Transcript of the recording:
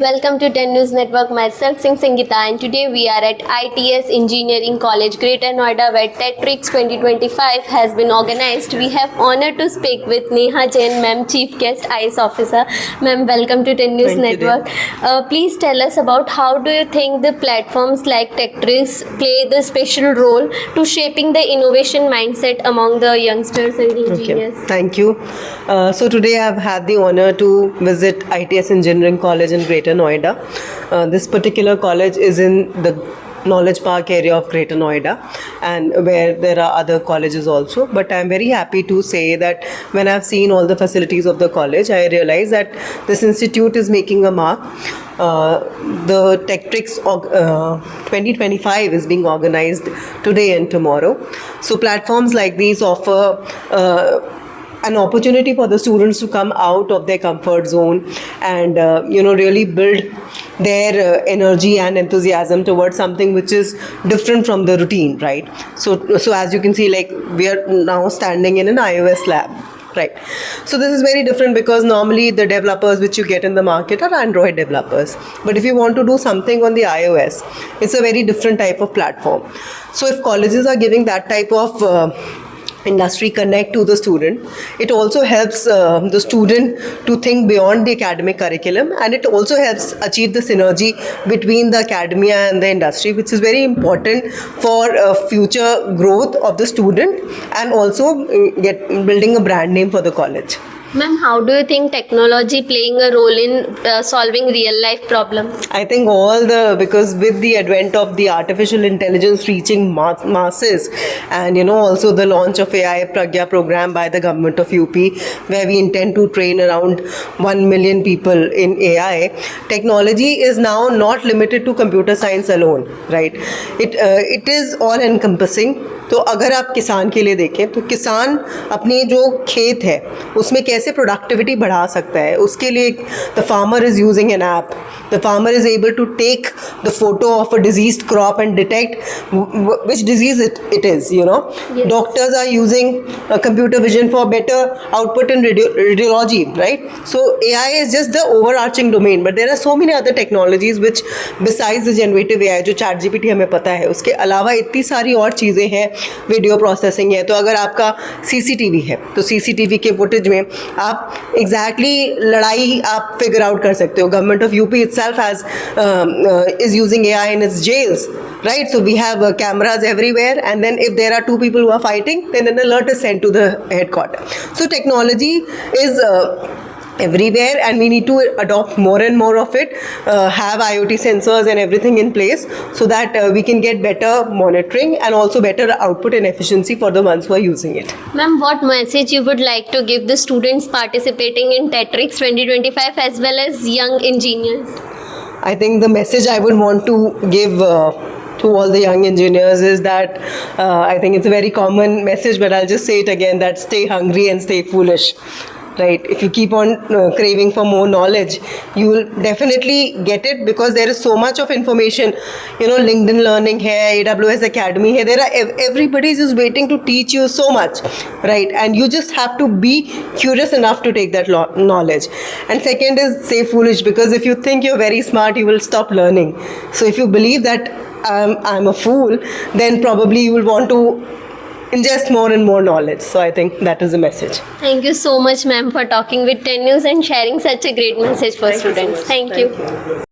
Welcome to 10 News Network. Myself Singh Sangeeta, and today we are at ITS Engineering College, Greater Noida, where TEDx 2025 has been organized. We have honor to speak with Neha Jain, Ma'am, Chief Guest IAS Officer. Ma'am, welcome to 10 News Network. Please tell us about how do you think the platforms like TEDx play the special role to shaping the innovation mindset among the youngsters and engineers? Okay, thank you. So today I've had the honor to visit ITS Engineering College in Greater Noida. This particular college is in the Knowledge Park area of Greater Noida, and where there are other colleges also. But I'm very happy to say that when I've seen all the facilities of the college, I realize that this institute is making a mark. The TEDx 2025 is being organized today and tomorrow. So platforms like these offer an opportunity for the students to come out of their comfort zone and really build their energy and enthusiasm towards something which is different from the routine, right? So as you can see, like, we are now standing in an iOS lab. Right. So this is very different because normally the developers which you get in the market are Android developers. But if you want to do something on the iOS, it's a very different type of platform. So if colleges are giving that type of industry connect to the student, it also helps the student to think beyond the academic curriculum, and it also helps achieve the synergy between the academia and the industry, which is very important for future growth of the student and also building a brand name for the college. Ma'am, how do you think technology playing a role in solving real life problems? I think because with the advent of the artificial intelligence reaching masses, and also the launch of AI Pragya program by the government of UP, where we intend to train around 1 million people in AI, technology is now not limited to computer science alone, right? It is all encompassing. तो अगर आप किसान के लिए देखें तो किसान अपनी जो खेत है उसमें कैसे प्रोडक्टिविटी बढ़ा सकता है, उसके लिए the farmer is using an app. The farmer is able to take the photo of a diseased crop and detect which disease it is. Yes. Doctors are using computer vision for better output in radiology, right? So AI is just the overarching domain, but there are so many other technologies which besides the generative AI जो ChatGPT हमें पता है, उसके अलावा इतनी सारी और चीज़ें हैं. वीडियो प्रोसेसिंग है, तो अगर आपका CCTV है तो CCTV के फुटेज में आप एग्जैक्टली लड़ाई आप फिगर आउट कर सकते हो. Government of UP itself is using AI in its jails, right? So we have cameras everywhere, and then if there are two people who are fighting, then an alert is sent to the headquarters. So technology is everywhere, and we need to adopt more and more of it, have IoT sensors and everything in place so that we can get better monitoring and also better output and efficiency for the ones who are using it. Ma'am, what message you would like to give the students participating in TEDx 2025 as well as young engineers? I think the message I would want to give to all the young engineers is that I think it's a very common message, but I'll just say it again, that stay hungry and stay foolish. Right? If you keep on craving for more knowledge, you will definitely get it, because there is so much of information. LinkedIn Learning hai, AWS Academy hai, everybody is just waiting to teach you so much, right? And you just have to be curious enough to take that knowledge. And second is stay foolish, because if you think you're very smart, you will stop learning. So if you believe that I'm a fool, then probably you will want to ingest more and more knowledge. So I think that is the message. Thank you so much, ma'am, for talking with 10 News and sharing such a great message for students. Thank you.